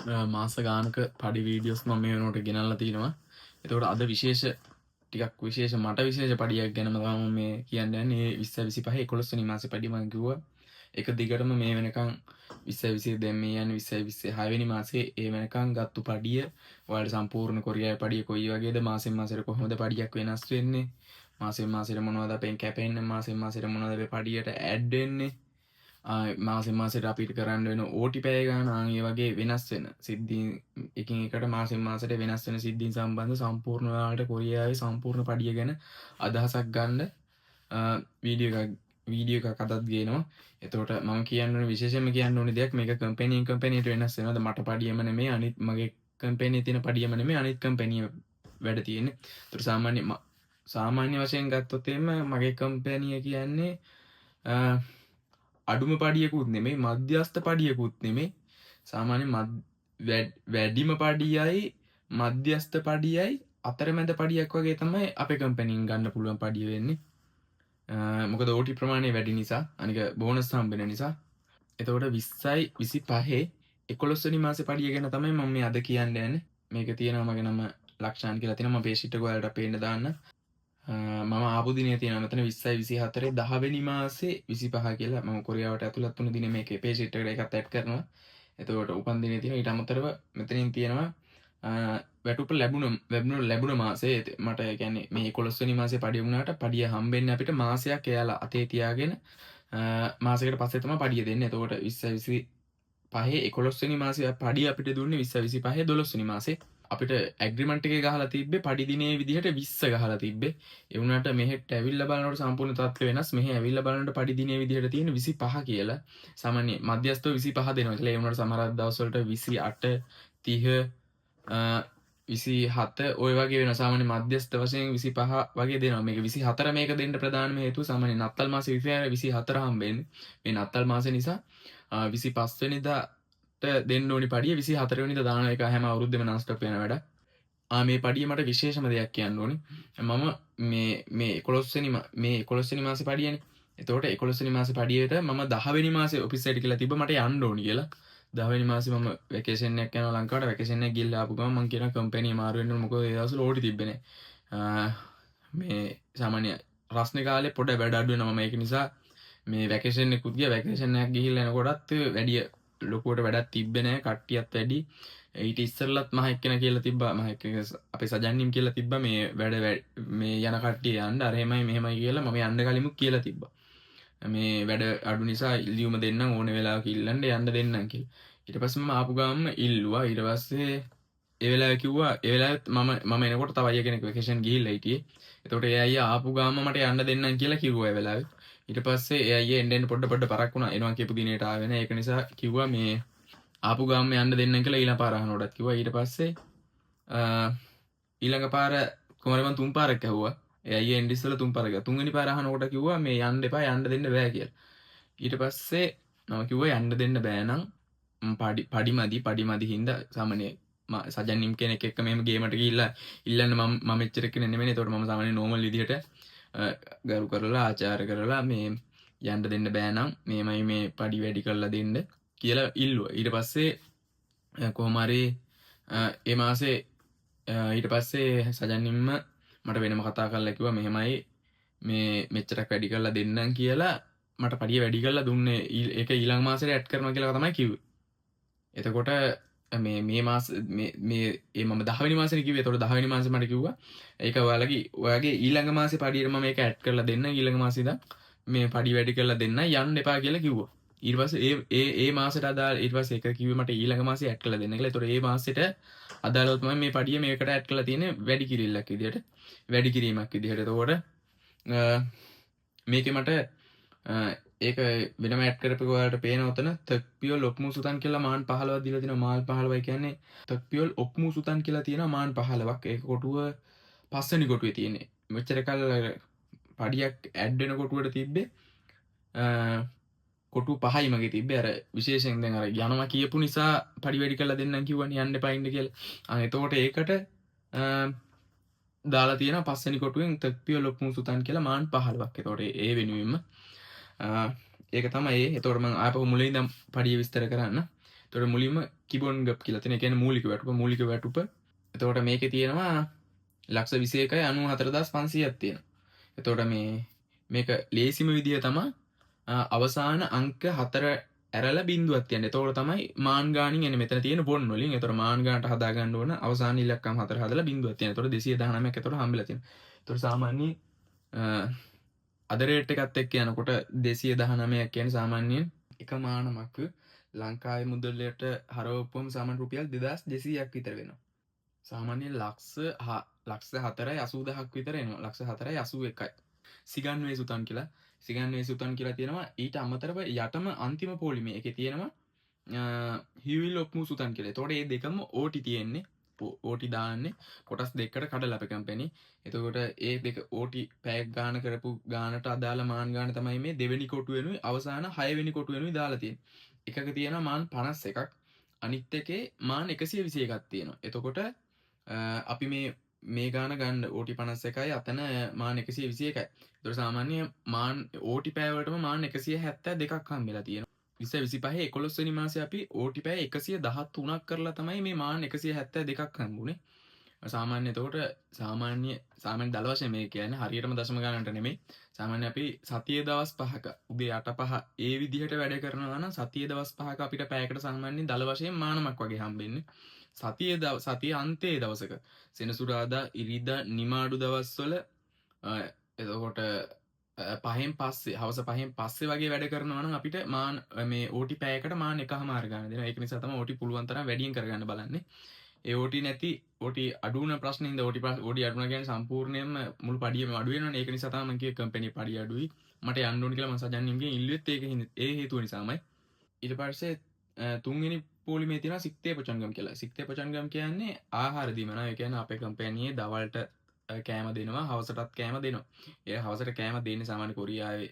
මාස ගානක පඩි වීඩියෝස් මම මේ වෙනකොට ගෙනල්ලා තිනවා. එතකොට අද විශේෂ ටිකක් විශේෂ මට විශේෂ පඩියක් ගැනම තමයි මේ කියන්න යන්නේ. 20 25 11 වෙනි මාසේ පඩි මම කිව්වා. එක දිගටම මේ වෙනකන් 20 22 දැන් මේ යන්නේ 20 26 වෙනි මාසේ ඒ වෙනකන් ගත්තු පඩිය ඔයාලට සම්පූර්ණ කොරියාවේ පඩිය කොයි වගේද මාසෙන් මාසෙට කොහොමද පඩියක් වෙනස් වෙන්නේ? මාසෙන් මාසෙට මොනවද අපෙන් කැපෙන්නේ? මාසෙන් මාසෙට මොනවද අපේ පඩියට ඇඩ් වෙන්නේ? මාසෙන් මාසෙට අපිට කරන්න වෙන ඕටි පැය ගාන ඒ වගේ වෙනස් වෙන සිද්ධීන් එකින් එකට මාසෙන් මාසෙට වෙනස් වෙන සිද්ධීන් සම්බන්ධ සම්පූර්ණ ඔයාලට කොරියාවේ සම්පූර්ණ පඩිය ගැන අදහසක් ගන්න වීඩියෝ එකක් අදත් ගේනවා. එතකොට මම කියන්න ඕනේ විශේෂයෙන්ම කියන්න ඕනේ දෙයක් මේක කම්පැනියෙන් කම්පැනියට වෙනස් වෙනවද මට පඩියම නෙමෙයි අනිත් මගේ කම්පැනියේ තියෙන පඩියම නෙමෙයි අනිත් කම්පැනිය වැඩ තියෙන්නේ. ඒතර සාමාන්‍ය වශයෙන් ගත්තොත් මගේ කම්පැනිය කියන්නේ අඩුම පඩියකුත් නෙමෙයි මධ්‍යස්ථ පඩියකුත් නෙමෙයි සාමාන්‍ය වැඩිම පඩියයි මධ්‍යස්ථ පඩියයි අතරමැද පඩියක් වගේ තමයි අපේ කම්පැනියෙන් ගන්න පුළුවන් පඩිය වෙන්නේ. මොකද ඕටි ප්‍රමාණය වැඩි නිසා අනික බෝනස් හම්බෙන නිසා. එතකොට 20යි 25 11 වෙනි මාසේ පඩිය ගැන තමයි මම මේ අද කියන්න යන්නේ. මේක තියෙනවා මගේ නම ලක්ෂාන් කියලා තියෙනවා. මම පේජ් එක ඔයාලට පේන්න දාන්න. මම ආපු දිනේ තියෙනවා මෙතන 20යි 24 10 වෙනි මාසේ 25 කියලා මම කොරියාවට ඇතුළත් වුණ දිනේ මේකේ පේජ් එකට එකත් ඇඩ් කරනවා. එතකොට උපන් දිනේ තියෙනවා ඊට අමතරව මෙතනින් තියෙනවා වැටුප ලැබුණ මාසේ මට කියන්නේ මේ 11 වෙනි මාසේ පඩිය වුණාට පඩිය හම්බෙන්නේ අපිට මාසයක් එයාලා අතේ තියාගෙන මාසයකට පස්සේ තමයි පඩිය දෙන්නේ. එතකොට 20 25 11 වෙනි මාසේ පඩිය අපිට දුන්නේ 20 25 12 වෙනි මාසේ. අපිට ඇග්‍රිමන්ට් එකේ ගහලා තිබ්බේ පඩි දිනේ විදිහට 20 ගහලා තිබ්බේ. ඒ වුණාට මෙහෙට ඇවිල්ලා බලනකොට සම්පූර්ණ තත්ත්වය වෙනස්. මෙහෙ ඇවිල්ලා බලනකොට පඩි දිනේ විදිහට තියෙන 25 කියලා. සාමාන්‍ය මධ්‍යස්ථව 25 දෙනවා කියලා. ඒ වුණාට සමහර දවස් වලට 28 30 27 ඔය වගේ වෙනවා. සාමාන්‍ය මධ්‍යස්ථ වශයෙන් 25 වගේ දෙනවා. මේක 24 මේක දෙන්න ප්‍රධානම හේතුව සාමාන්‍ය නත්තල් මාසේ 24 හම්බෙන්නේ. මේ නත්තල් මාසේ නිසා 25 වෙනිදා දෙන්න ඕනි පඩිය 24 වෙනිදා දාන එක හැම අවුරුද්දෙම non-stop වෙන වැඩක්. මේ පඩිය මට විශේෂම දෙයක් කියන්න ඕනි. මම මේ 11 වෙනි මාසේ පඩියනේ. එතකොට 11 වෙනි මාසේ පඩියට මම 10 වෙනි මාසේ ඔෆිස් එකට කියලා තිබ්බ මට යන්න ඕනි කියලා. 10 වෙනි මාසේ මම වැකේෂන් එකක් යනවා ලංකාවට. වැකේෂන් එක ගිහලා ආපු ගමන් මම කියනවා කම්පැනි මාරු වෙන්න ඕන මොකද ඒ දවස්වල ඕටි තිබ්බේ නැහැ. මේ සාමාන්‍ය රස්නේ කාලේ පොඩ වැඩ අඩු වෙනවා. මම ඒක නිසා මේ වැකේෂන් එකකුත් ගියා. වැකේෂන් එකක් ගිහිල්ලා එනකොටත් වැඩි ලොකුවට වැඩක් තිබ්බේ නැහැ. කට්ටියත් වැඩි. ඊට ඉස්සරලත් මහ එක්කෙනා කියලා තිබ්බා. මහ එක්කෙනා අපේ සජන්නිම් කියලා තිබ්බා මේ වැඩ මේ යන කට්ටිය යන්න අර එහෙමයි මෙහෙමයි කියලා මම යන්න කලිමුත් කියලා තිබ්බා. මේ වැඩ අඩු නිසා ලියුම දෙන්නම් ඕනේ වෙලාවක ඉල්ලන්න යන්න දෙන්නම් කියලා. ඊට පස්සේ මම ආපු ගාම ඉල්ලුවා. ඊට පස්සේ ඒ වෙලාවේ කිව්වා ඒ වෙලාවෙත් මම එනකොට තව අයියා කෙනෙක් වෙකේෂන් ගිහිල්ලා හිටියේ. එතකොට ඒ අයියා ආපු ගාම මට යන්න දෙන්නම් කියලා කිව්වා ඒ වෙලාවේ. ඊට පස්සේ ඒ අයියා එන්න පොඩ පරක් වුණා. එනවා කියපු දිනේට ආවේ නැහැ. ඒක නිසා කිව්වා මේ ආපු ගාම යන්න දෙන්නම් කියලා ඊළඟ පාර අහනකොටත් කිව්වා. ඊට පස්සේ ඊළඟ පාර කොහමද මම තුන් පාරක් ඇහුවා. ඒ අයියා එන්න ඉස්සෙල්ලා තුන් පාරක්. තුන්වෙනි පාර අහනකොට කිව්වා මේ යන්න එපා යන්න දෙන්න බෑ කියලා. ඊට පස්සේ මම කිව්වා යන්න දෙන්න බෑ නම් පඩි මදි හින්දා සාමාන්‍ය සජන්නිම් කෙනෙක් එක්ක මෙහෙම ගේමට ගිහිල්ලා ඉල්ලන්න මම මෙච්චර කෙනෙක් නෙමෙයි. ඒතකොට මම සාමාන්‍ය නෝමල් විදිහට ගරු කරලා ආචාර කරලා මේ යන්න දෙන්න බෑ නම් මේමයි මේ පඩි වැඩි කරලා දෙන්න කියලා ඉල්ලුවා. ඊට පස්සේ කොහොම හරි ඒ මාසේ ඊට පස්සේ සජන්නිම්ම මට වෙනම කතා කරලා කිව්වා මෙහෙමයි මේ මෙච්චරක් වැඩි කරලා දෙන්නම් කියලා මට පඩිය වැඩි කරලා දුන්නේ. ඒක ඊළඟ මාසෙට ඇඩ් කරනවා කියලා තමයි කිව්වේ. එතකොට මේ මාස මේ මම 10 වෙනි මාසෙට කිව්වේ. එතකොට 10 වෙනි මාසෙ මට කිව්වා ඒක ඔයාගේ ඊළඟ මාසේ පඩියට මම මේක ඇඩ් කරලා දෙන්න. ඊළඟ මාසේ ඉඳන් මේ පඩි වැඩි කරලා දෙන්න යන්න එපා කියලා කිව්වා. ඊට පස්සේ ඒ මාසෙට අදාළ ඊට පස්සේ ඒක කිව්වේ මට ඊළඟ මාසේ ඇඩ් කරලා දෙන්න කියලා. ඒතකොට ඒ මාසෙට අදාළව තමයි මේ පඩිය මේකට ඇඩ් කරලා තියෙන්නේ වැඩි කිරීමක් විදිහට. එතකොට මේකේ මට ඒක වෙනම ඇඩ් කරපු ඔයාලට පේන උතන තක්පියල් ඔක්මු සුතන් කියලා මාන් 15ක් දීලා තිනවා. මාල් 15යි කියන්නේ තක්පියල් ඔක්මු සුතන් කියලා තියෙනවා මාන් 15ක්. ඒක කොටුව පස්වෙනි කොටුවේ තියෙන්නේ. මෙච්චර කල් පඩියක් ඇඩ් වෙන කොටුවට තිබ්බේ කොටු 5යි මගේ තිබ්බේ. අර විශේෂයෙන් දැන් අර යනවා කියපු නිසා පඩි වැඩි කරලා දෙන්නම් කිව්වනේ යන්න එපා ඉන්න කියලා. එතකොට ඒකට දාලා තියෙනවා පස්වෙනි කොටුවෙන් තක්පියල් ඔක්මු සුතන් කියලා මාන් 15ක්. එතකොට ඒ වෙනුවෙන්ම ඒක තමයි. එතකොට මම ආපහු මුලින් ඉඳන් පඩිය විස්තර කරන්න. එතකොට මුලින්ම කිබොන් ගප් කියලා තියෙන. ඒ කියන්නේ මූලික වැටුප. එතකොට මේකේ තියෙනවා ලක්ෂ 21,94,500ක් තියෙනවා. එතකොට මේක ලේසිම විදිහ තමයි අවසාන අංක 4 ඇරලා බිඳුවක් තියන්න. එතකොට තමයි මාන් ගානින් එන්නේ මෙතන තියෙන බොන් වලින්. එතකොට මාන් ගානට හදා ගන්න ඕන අවසාන ඉලක්කම් 4 හදලා බිඳුවක් තියන්න. එතකොට 219ක් එතකොට හම්බෙලා තියෙනවා. එතකොට සාමාන්‍ය අද රේට් එකත් එක්ක යනකොට 219ක් කියන්නේ සාමාන්‍යයෙන් එක මානමක් ලංකාවේ මුදලට හරවපුවම සාමාන්‍ය රුපියල් 2200ක් විතර වෙනවා. සාමාන්‍යයෙන් ලක්ෂ 4.80000ක් විතර එනවා. ලක්ෂ 4.81යි. සිගන්වේ සුතන් කියලා තියෙනවා. ඊට අමතරව යටම අන්තිම පොලිමේ එකේ තියෙනවා හිවිල් ඔක්මු සුතන් කියලා. එතකොට මේ දෙකම ඕටි තියෙන්නේ. ඕටි දාන්නේ කොටස් දෙකකට කඩලා අපේ කම්පැනි. එතකොට ඒ දෙක ඕටි පැයක් ගාන කරපු ගානට අදාළ මාන් ගාන තමයි මේ දෙවෙනි කොටු වෙනුයි අවසාන 6 වෙනි කොටු වෙනුයි දාලා තියෙන්නේ. එකක තියෙනවා මාන් 51ක්. අනිත් එකේ මාන් 121ක් තියෙනවා. එතකොට අපි මේ ගාන ගන්න ඕටි 51යි අතන මාන් 121යි. ඒතකොට සාමාන්‍ය මාන් ඕටි පෑවලටම මාන් 172ක් හම්බෙලා තියෙනවා. 2025 11 වෙනි මාසේ අපි ඕටි පෑ 113ක් කරලා තමයි මේ මාන් 172ක් හම්බුනේ. සාමාන්‍ය එතකොට සාමාන්‍ය දල වශයෙන් මේ කියන්නේ හරියටම දශම ගණනට නෙමෙයි. සාමාන්‍ය අපි සතියේ දවස් 5ක උදේ 8:05 ඒ විදිහට වැඩ කරනවා නම් සතියේ දවස් 5ක අපිට පැයකට සාමාන්‍යයෙන් දල වශයෙන් මානමක් වගේ හම්බෙන්නේ. සතියේ අන්තයේ දවසක සෙනසුරාදා ඉරිදා නිමාඩු දවස්වල එතකොට හවස 5න් පස්සේ වගේ වැඩ කරනවා නම් අපිට මාන් මේ ඕටි පැයකට මාන් 1.5 ගන්න දෙනවා. ඒක නිසා තමයි ඕටි පුළුවන් තරම් වැඩියෙන් කරගන්න බලන්නේ. ඒ ඕටි නැති ඕටි අඩු වෙන ප්‍රශ්නේ ඉඳ ඕටි අඩු වෙනවා කියන්නේ සම්පූර්ණයෙන්ම මුළු පඩියම අඩු වෙනවනේ. ඒක නිසා තමයි මම කිව්වේ කම්පැනි පඩිය අඩුයි. මට යන්න ඕනි කියලා මම සජන්නින්ගෙන් ඉල්ලුවෙත් ඒ හේතුව නිසාමයි. ඊට පස්සේ තුන්වෙනි පොලිමේ තියෙනවා සික්තේ පොචන්ගම් කියලා. සික්තේ පොචන්ගම් කියන්නේ ආහාර දීමනවා. ඒ කියන්නේ අපේ කම්පැනියේ දවල්ට කෑම දෙනවා, හවසටත් කෑම දෙනවා. ඒ හවසට කෑම දෙන්නේ සාමාන්‍ය කොරියාවේ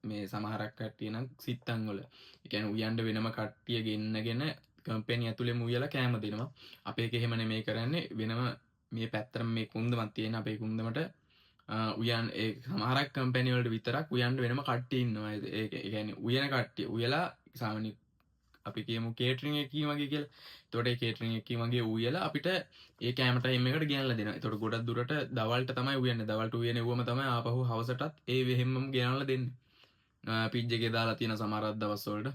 මේ සමහරක් කට්ටිය නම් සිත්තන් වල. ඒ කියන්නේ උයන්ඩ වෙනම කට්ටිය ගෙන්නගෙන කම්පැනි ඇතුළේම උයලා කෑම දෙනවා. අපේ එක එහෙම නෙමෙයි කරන්නේ. වෙනම මේ පැත්තට මේ කුන්දමක් තියෙන අපේ කුන්දමට උයන් ඒ සමහරක් කම්පැනි වලට විතරක් උයන්ඩ වෙනම කට්ටිය ඉන්නවා. ඒ කියන්නේ උයන කට්ටිය උයලා සාමාන්‍ය අපි කියමු කේටරින් එකකින් වගේ කියලා. එතකොට ඒ කේටරින් එකකින් වගේ උයලා අපිට ඒ කැම ටයිම් එකට ගෙනල්ලා දෙනවා. එතකොට ගොඩක් දුරට දවල්ට තමයි උයන්නේ. දවල්ට උයන එව්වම තමයි ආපහු හවසටත් ඒ වෙහෙම්මම ගෙනල්ලා දෙන්නේ. පිජ් එකේ දාලා තියෙන සමහරක් දවස් වලට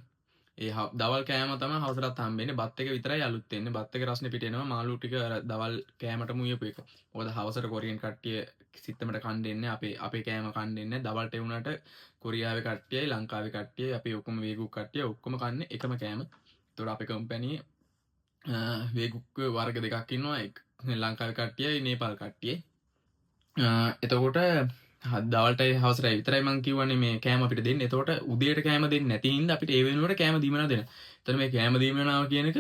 ඒ දවල් කෑම තමයි හවසටත් හම්බෙන්නේ. බත් එක විතරයි අලුත් වෙන්නේ. බත් එක රස්නේ පිට එනවා. මාළු ටික දවල් කෑමටම උයපු එක. මොකද හවසට කොරියන් කට්ටිය සිත්තමට කන් දෙන්නේ අපේ කෑම කන් දෙන්නේ. දවල්ට වුණාට කොරියාවේ කට්ටියයි ලංකාවේ කට්ටියයි අපි ඔක්කොම වේගුක් කට්ටිය ඔක්කොම කන්නේ එකම කෑම. ඒතකොට අපේ කම්පැනියේ වේගුක් වර්ග දෙකක් ඉන්නවා. ලංකාවේ කට්ටියයි නේපාල් කට්ටියයි. එතකොට දවල්ටයි හවසටයි විතරයි මං කියවනේ මේ කෑම අපිට දෙන්නේ. එතකොට උදේට කෑම දෙන්නේ නැති හින්දා අපිට ඒ වෙනුවට කෑම දීමනා දෙනවා. එතන මේ කෑම දීමනාව කියන එක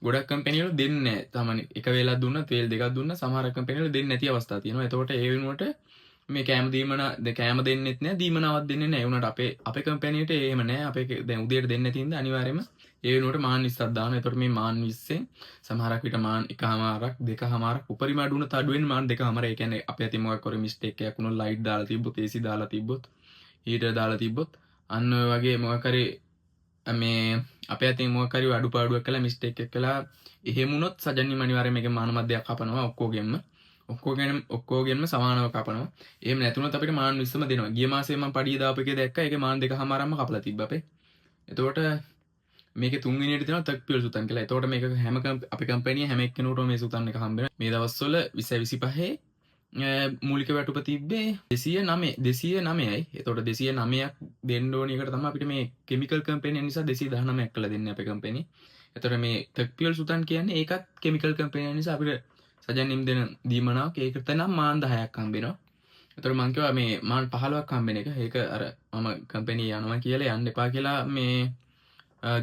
ගොඩක් කම්පැනි වල දෙන්නේ නැහැ. සාමාන්‍ය එක වේලක් දුන්නත් වේල් දෙකක් දුන්නා සමහර කම්පැනි වල දෙන්නේ නැති අවස්ථා තියෙනවා. එතකොට ඒ වෙනුවට මේ කෑම දෙන්නෙත් නැහැ දීමනාවක් දෙන්නේ නැහැ. ඒ වුණාට අපේ කම්පැනියට එහෙම නැහැ. අපේ දැන් උදේට දෙන්නේ නැති හින්දා අනිවාර්යයෙන්ම ඒ වෙනුවට මාන් 20ක් දානවා. එතකොට මේ මාන් 20ෙන් සමහරක් විට මාන් 1.5ක් 2.5ක් උපරිම අඩු වුණත් අඩු වෙන්නේ මාන් 2.5. ඒ කියන්නේ අපි අතින් මොකක් කර මිස්ටේක් එකක් වුණොත් ලයිට් දාලා තිබ්බොත් AC දාලා තිබ්බොත් හීටර් දාලා තිබ්බොත් අන්න ඔය වගේ මොකක් හරි මේ අපේ අතින් මොකක් හරි අඩුපාඩුවක් කළා මිස්ටේක් එකක් කළා එහෙම වුණොත් සජන්නිම අනිවාර්යයෙන් මේකේ මාන මැදයක් කපනවා ඔක්කොගෙන්ම සමානව කපනවා. එහෙම නැතුනොත් අපිට මාන් 20ම දෙනවා. ගිය මාසේ මම පඩිය දාපු එකේ දැක්කා ඒකේ මාන් 2.5ක්ම කපලා තිබ්බ අපේ. එතකොට මේකේ තුන්වෙනියට දෙනවා තක්පියල් සුතන් කියලා. එතකොට මේක හැම අපේ කම්පැනි හැම එක්කෙනෙකුටම මේ සුතන් එක හම්බ වෙනවා. මේ දවස්වල 2025 මූලික වැටුප තිබ්බේ 209යි. එතකොට 209ක් දෙන්න ඕනි එකට තමයි අපිට මේ කෙමිකල් කම්පැනි නිසා 219ක් කළා දෙන්නේ අපේ කම්පැනි. එතකොට මේ තක්පියල් සුතන් කියන්නේ ඒකත් කෙමිකල් කම්පැනි නිසා අපිට සජන්නිම් දෙන දීමනාවක් ඒකට නම් මාන් 10ක් හම්බ වෙනවා. එතකොට මං කිව්වා මේ මාන් 15ක් හම්බෙන එක. ඒක අර මම කම්පැනි යනවා කියලා යන්න එපා කියලා මේ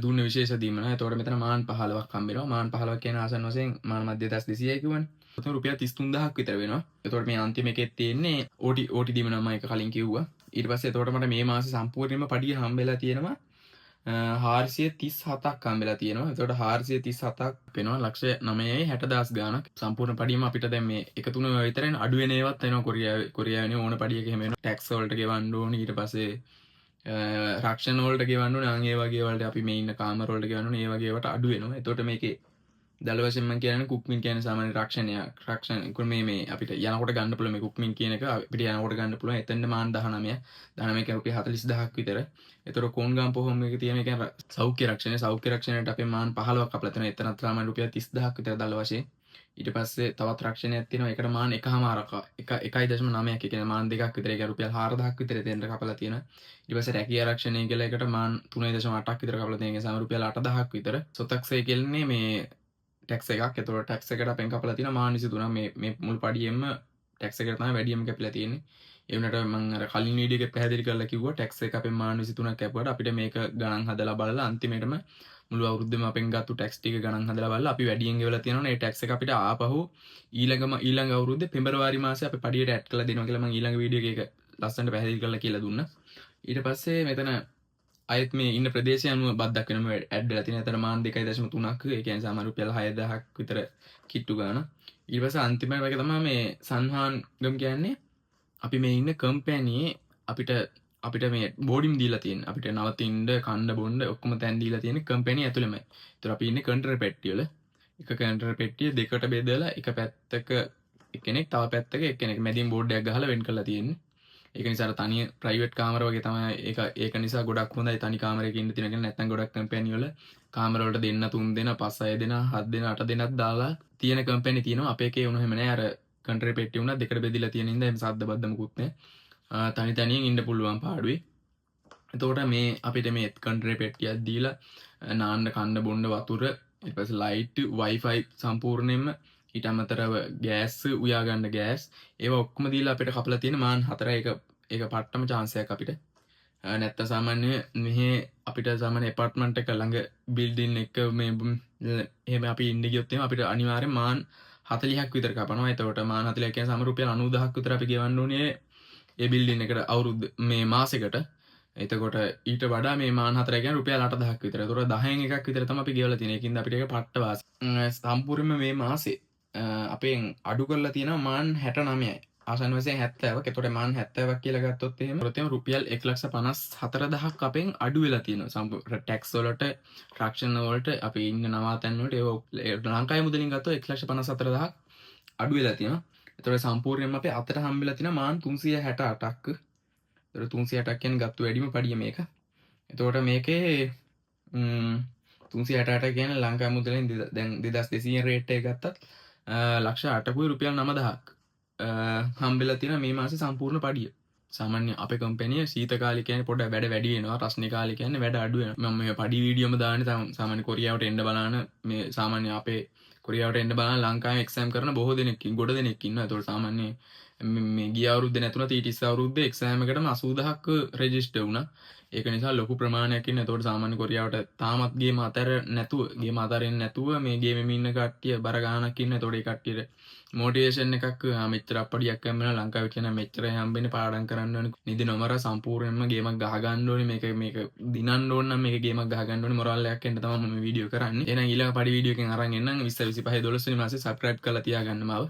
දුන්න විශේෂ දීමනාව. එතකොට මෙතන මාන් 15ක් හම්බ වෙනවා. මාන් 15ක් කියන ආසන්න වශයෙන් මාන මැද 200යි කියවනේ. එතකොට රුපියල් 33000ක් විතර වෙනවා. එතකොට මේ අන්තිම එකෙත් තියෙන්නේ ඕටි දීමනාව මම ඒක කලින් කිව්වා. ඊට පස්සේ එතකොට මට මේ මාසේ සම්පූර්ණයෙන්ම පඩිය හම්බෙලා තියෙනවා 437ක් හම්බෙලා තියෙනවා. එතකොට 437ක් වෙනවා ලක්ෂ 9.60,000 ගාණක්. සම්පූර්ණ පඩියම අපිට දැන් මේ එක තුන විතරෙන් අඩු වෙන ඒවාත් එනවා කොරියාවේ ඕන පඩියක එහෙම වෙනවා. ටැක්ස් වලට ගෙවන්න ඕනේ. ඊට පස්සේ රක්ෂණ වලට ගෙවන්න ඕනේ. අන් ඒ වගේ වලට අපි මේ ඉන්න කාමර වලට ගෙවන්න ඕනේ. ඒ වගේ ඒවාට අඩු වෙනවා. එතකොට මේකේ දල වශයෙන්ම මම කියන්නේ කුක්මින් කියන්නේ සාමාන්‍ය රක්ෂණයක්. රක්ෂණ මේ අපිට යනකොට ගන්න පුළුවන් මේ කුක්මින් කියන එක අපිට යනකොට ගන්න පුළුවන්. එතෙන්ද මාන් 19. 19 කියන්නේ රුපියල් 40000ක් විතර. ඒතර කෝන්ගාම් පොහොම එක තියෙන මේ කියන්නේ සෞඛ්‍ය රක්ෂණය. සෞඛ්‍ය රක්ෂණයට අපේ මාන් 15ක් අපලා තියෙනවා. එතනත් සාමාන්‍ය රුපියල් 30000ක් විතර දල වශයෙන්. ඊට පස්සේ තවත් රක්ෂණයක් තියෙනවා. ඒකට මාන් 1.9ක්. ඒ කියන්නේ මාන් 2ක් විතර. ඒක රුපියල් 4000ක් විතර එතෙන්ට කපලා තියෙනවා. ඊට පස්සේ රැකියා රක්ෂණය කියලා එකට මාන් 3.8ක් විතර කපලා තියෙනවා. ඒ සාමාන්‍ය රුපියල් 8000ක් විතර. සොතක්සේ කියන්නේ මේ ටැක්ස් එකක්. එතකොට ටැක්ස් එකට අපෙන් කපලා තියෙනවා මාන් 23. මේ මුල් පඩියෙම ටැක්ස් එකට තමයි වැඩියම කැපිලා තියෙන්නේ. ඒ වුණාට මම අර කලින් වීඩියෝ එකේ පැහැදිලි කරලා කිව්වා ටැක්ස් එක අපෙන් මාන් 23ක් කැපුවාට අපිට මේක ගණන් හදලා බලලා අන්තිමේටම මුළු අවුරුද්දෙම අපෙන් ගත්තු ටැක්ස් ටික ගණන් හදලා බලලා අපි වැඩියෙන් ගෙවලා තියෙනවනේ ඒ ටැක්ස් එක අපිට ආපහු ඊළඟ අවුරුද්දේ පෙබරවාරි මාසේ අපි පඩියට ඇඩ් කරලා දෙනවා කියලා මම ඊළඟ වීඩියෝ එකේ ඒක ලස්සනට පැහැදිලි කරලා කියලා දුන්නා. ඊට පස්සේ මෙතන අයත් මේ ඉන්න ප්‍රදේශය අනුව බද්දක් වෙනම ඇඩ් වෙලා තියෙන. එතන මාන් 2.3ක් ඒ කියන්නේ සාමාන්‍ය රුපියල් 6000ක් විතර කිට්ටු ගන්න. ඊට පස්සේ අන්තිම එක තමයි මේ සංහාන්ගම් කියන්නේ අපි මේ ඉන්න කම්පැනියේ අපිට මේ බෝඩිම් දීලා තියෙන. අපිට නවතින්න කන්න බොන්න ඔක්කොම තැන් දීලා තියෙන කම්පැනි ඇතුළෙමයි. ඒතර අපි ඉන්නේ කන්ට්‍රර් පෙට්ටිය වල. එක කන්ට්‍රර් පෙට්ටිය දෙකට බෙදලා එක පැත්තක එක්කෙනෙක් තව පැත්තක එක්කෙනෙක් මැදින් බෝඩ් එකක් ගහලා වෙන් කරලා තියෙන්නේ. ඒක නිසා තනිය ප්‍රයිවට් කාමර වගේ තමයි ඒක නිසා ගොඩක් හොඳයි තනි කාමරයක ඉන්න තියෙන කෙනා. නැත්නම් ගොඩක් කම්පැනි වල කාමර වලට දෙන්න 3 දෙනා 5 6 දෙනා 7 දෙනා 8 දෙනාක් දාලා තියෙන කම්පැනි තියෙනවා. අපේ එකේ වුණ හැම නෑ. අර කන්ට්‍රර් පෙට්ටිය වුණා දෙකට බෙදලා තියෙන ඉඳන් එහෙම සද්ද බද්ද මුකුත් නෑ. තනි තනියෙන් ඉන්න පුළුවන් පාඩුවේ. එතකොට මේ අපිට මේ කන්ට්‍රර් පෙට්ටියක් දීලා නාන්න කන්න බොන්න වතුර ඊට පස්සේ ලයිට් වයිෆයි සම්පූර්ණයෙන්ම ඊට අමතරව ගෑස් උයා ගන්න ගෑස් ඒවා ඔක්කොම දීලා අපිට කපලා තියෙන මාන් 4 ඒක පට්ටම chance එකක් අපිට. නැත්නම් සාමාන්‍ය මෙහි අපිට සාමාන්‍ය ඇපාර්ට්මන්ට් එක ළඟ බිල්ඩින් එක මේ එහෙම අපි ඉන්න ගියොත් එහෙම අපිට අනිවාර්යෙන් මාන් 40ක් විතර කපනවා. එතකොට මාන් 40 කියන්නේ සමහර රුපියල් 90000ක් විතර අපි ගෙවන්න ඕනේ ඒ බිල්ඩින් එකට අවුරුද්ද මේ මාසෙකට. එතකොට ඊට වඩා මේ මාන් 4 කියන්නේ රුපියල් 8000ක් විතර. ඒතකොට 10න් එකක් විතර තමයි අපි ගෙවලා තියෙන්නේ. ඒකින්ද අපිට ඒක පට්ට වාසි. සම්පූර්ණයෙන්ම මේ මාසේ අපෙන් අඩු කරලා තියෙනවා මාන් 69යි. ආසන්න වශයෙන් 70ක්. එතකොට මාන් 70ක් කියලා ගත්තොත් එහෙම රුපියල් 1,54,000ක් අපෙන් අඩු වෙලා තියෙනවා. සම්පූර්ණ ටැක්ස් වලට, රක්ෂණ වලට, අපි ඉන්න නවාතැන් වලට ඒක ලංකාවේ මුදලින් ගත්තොත් 1,54,000ක් අඩු වෙලා තියෙනවා. එතකොට සම්පූර්ණයෙන්ම අපේ අතට හම්බෙලා තියෙන මාන් 368ක්. එතකොට 368ක් කියන්නේ ගත්ත වැඩිම පඩිය මේක. එතකොට මේකේ 368 කියන්නේ ලංකාවේ මුදලෙන් දැන් 2200 රේට් එක ගත්තත් ලක්ෂ 8කුයි රුපියල් 9000ක් හම්බෙලා තියෙන මේ මාසේ සම්පූර්ණ පඩිය. සාමාන්‍ය අපේ කම්පැනිය සීත කාලේ කියන්නේ පොඩ්ඩක් වැඩ වැඩි වෙනවා. රස්නේ කාලේ කියන්නේ වැඩ අඩු වෙනවා. මම මේ පඩි වීඩියෝම දාන්නේ සාමාන්‍ය කොරියාවට එන්න බලන මේ සාමාන්‍ය අපේ කොරියාවට එන්න බලන ලංකාවේ එක්සෑම් කරන බොහෝ දෙනෙක් ගොඩ දෙනෙක් ඉන්නවා. ඒතකොට සාමාන්‍ය මේ ගිය අවුරුද්දේ නැතුණත් ඊට ඉස්සර අවුරුද්දේ එක්සෑම් එකටම 80000ක් රෙජිස්ටර් වුණා. ඒක නිසා ලොකු ප්‍රමාණයක් ඉන්න. ඒතකොට සාමාන්‍ය කොරියාවට තාමත් ගේම අතරින් නැතුව මේ ගේමෙම ඉන්න කට්ටිය බර ගානක් ඉන්න. ඒතකොට ඒ කට්ටියට මොටිවේෂන් එකක් මෙච්චර අප්පඩියක් හම්බෙනවා ලංකාවේ කියන මෙච්චර හම්බෙන්නේ පාඩම් කරන්න ඕනේ. නිදි නොමර සම්පූර්ණයෙන්ම ගේමක් ගහ ගන්න ඕනේ. මේක දිනන්න ඕන නම් මේක ගේමක් ගහ ගන්න ඕනේ. මොරල් එකක් එන්න තමයි මම මේ වීඩියෝ කරන්නේ. එහෙනම් ඊළඟ පඩි වීඩියෝ එකෙන් අරන් එන්නම් 20 25 12 වෙනි මාසේ සබ්ස්ක්‍රයිබ් කරලා තියාගන්න මාව.